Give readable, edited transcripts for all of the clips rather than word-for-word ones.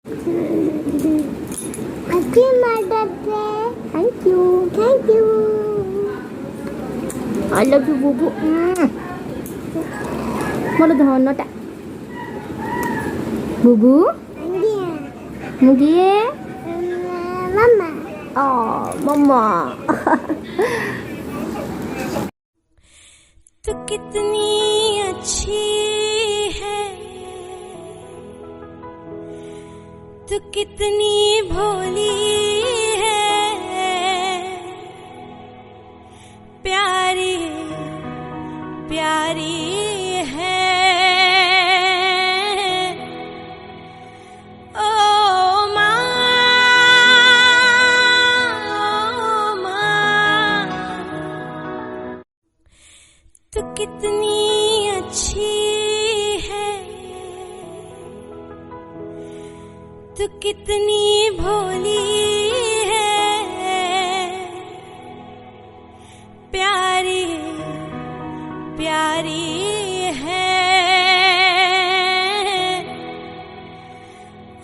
Happy Mother's Day. Thank you. Thank you. I love you, Bubu. Mana dhana ta? Bubu? Mugie? Mama. Oh, Mama. तू कितनी अच्छी है, तू कितनी भोली है, प्यारी प्यारी है। ओ माँ, ओ माँ, तू कितनी अच्छी है, तू कितनी भोली है, प्यारी प्यारी है।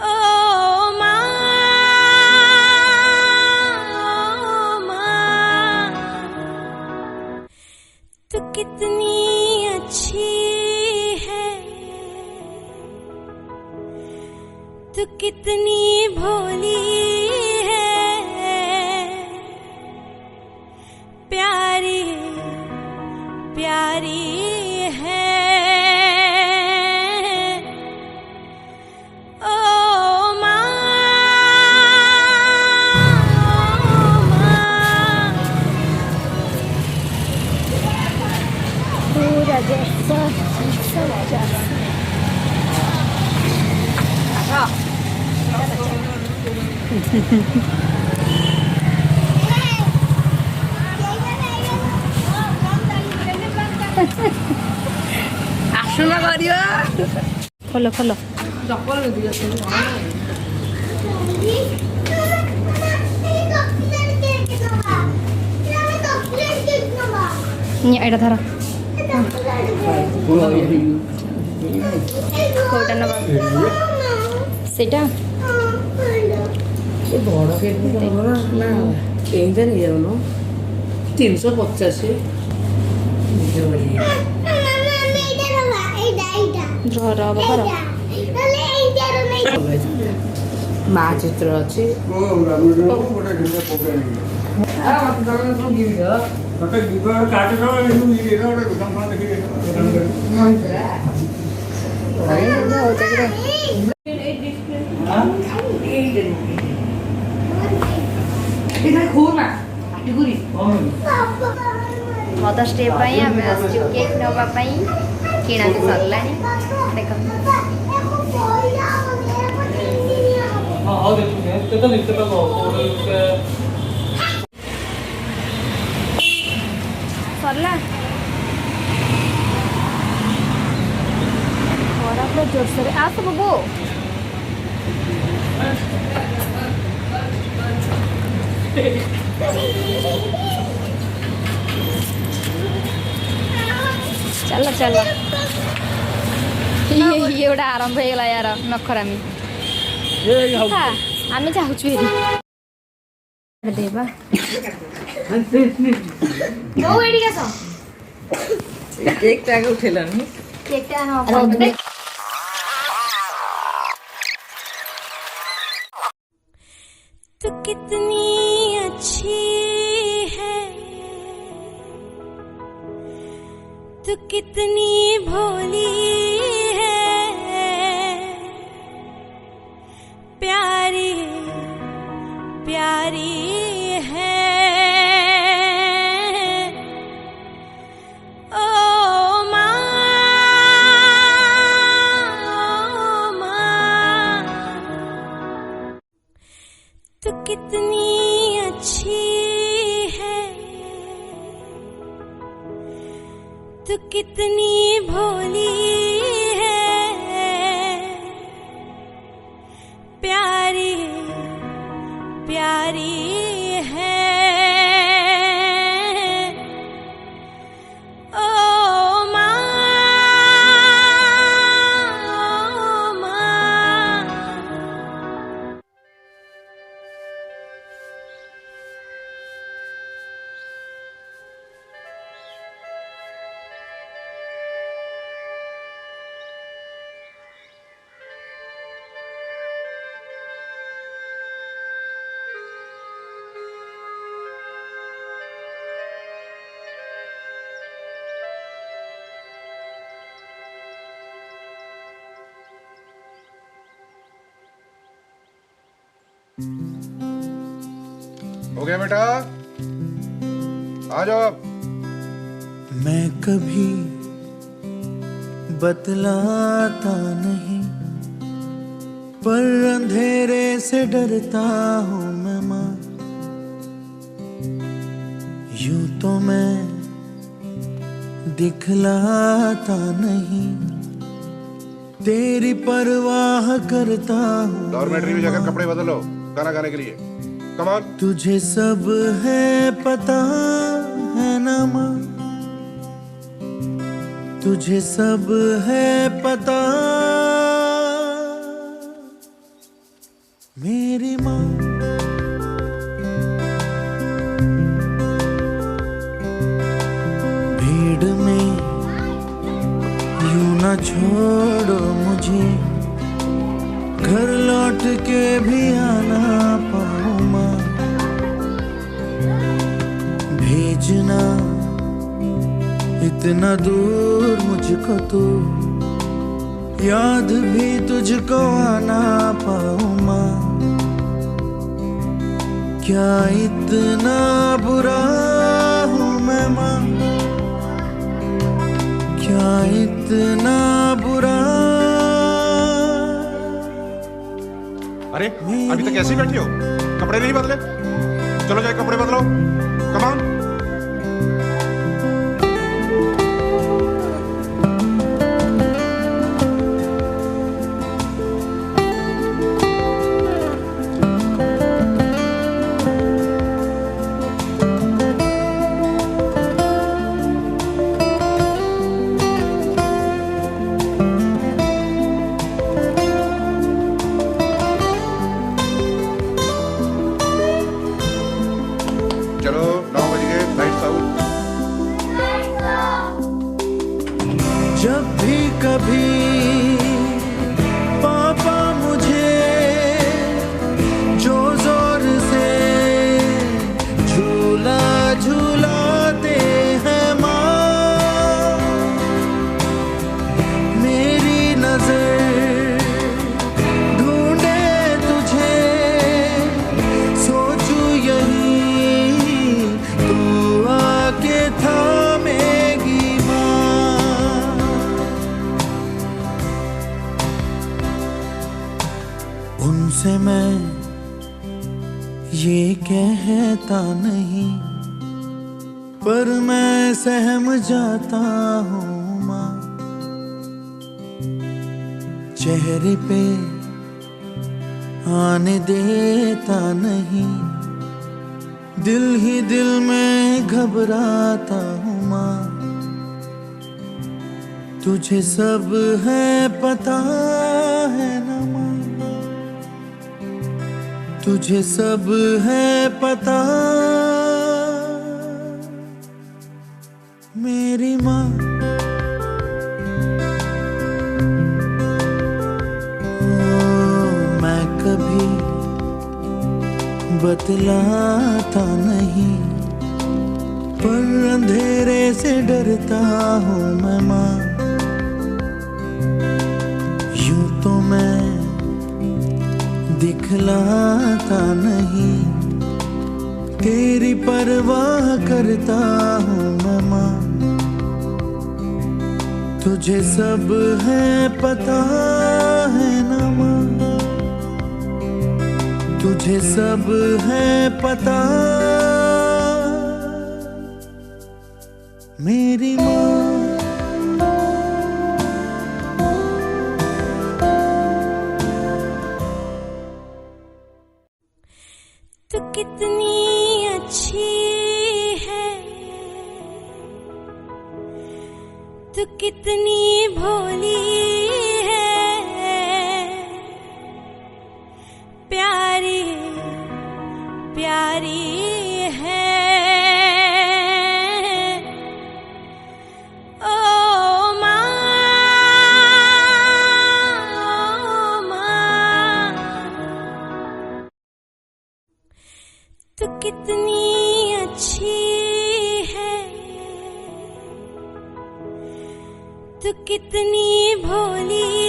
ओ माँ, ओ माँ, तू कितनी अच्छी है, तू कितनी भोली है, प्यारी प्यारी है। ओ माँ, ओ माँ, पूरा जैसा आसना करियो खोलो खोलो चप्पल दियो एटा धर कोटा नबा सेटा बड़ के ना एंजा नहीं जानो 385 धर बाबा माँ चित्र अच्छी मदर्स डे आम केक नापी किणा भी सरला देख सरला खराब जोरसोर आस बबू चलो चलो ये गोटे आरंभ हो गला यार नखरामी आम चाहूँ देवा केक टाग उठेलानी तू कितनी अच्छी है, तू कितनी भोली है, प्यारी प्यारी है। ओ माँ, ओ माँ, तू कितनी अच्छी है, तू कितनी भोली है, प्यारी प्यारी है। ओ माँ, ओ माँ, हो गया बेटा, आ जाओ अब। मैं कभी बतलाता नहीं, पर अंधेरे से डरता हूँ मैं माँ। यूं तो मैं दिखलाता नहीं, तेरी परवाह करता हूँ। डॉर्मेट्री में जाकर कपड़े बदलो गाना गाने के लिए। Come on. तुझे सब है पता है ना माँ, तुझे सब है पता मेरी माँ। भीड़ में यूं ना छोड़ो मुझे, घर लौट के भी आना पाऊँ माँ। भेजना इतना दूर मुझको तो, याद भी तुझको आना पाऊँ माँ। क्या इतना बुरा हूँ मैं माँ, क्या इतना बुरा। अरे अभी तक ऐसे ही बैठी हो, कपड़े नहीं बदले? चलो जाए कपड़े बदलो। Come on. चलो 9 बज गए, लाइट्स आउट। जब भी कभी पापा मुझे जो जोर से झूला झूलाते हैं माँ, मेरी नजर ढूंढे तुझे, सोचूं यही तू आके थामेगी माँ। उनसे मैं ये कहता नहीं, पर मैं सहम जाता हूँ माँ। चेहरे पे आने देता नहीं, दिल ही दिल में घबराता हूँ माँ। तुझे सब है पता है ना माँ, तुझे सब है पता मेरी माँ। मैं कभी बतलाता नहीं, पर अंधेरे से डरता हूँ मैं माँ। यूं तो मैं दिखलाता नहीं, तेरी परवाह करता हूँ मैं माँ। तुझे सब है पता है ना माँ, तुझे सब है पता मेरी माँ। तू कितनी अच्छी है, तू कितनी भोली है, प्यारी प्यारी है। ओ माँ, तू कितनी अच्छी है, तू कितनी भोली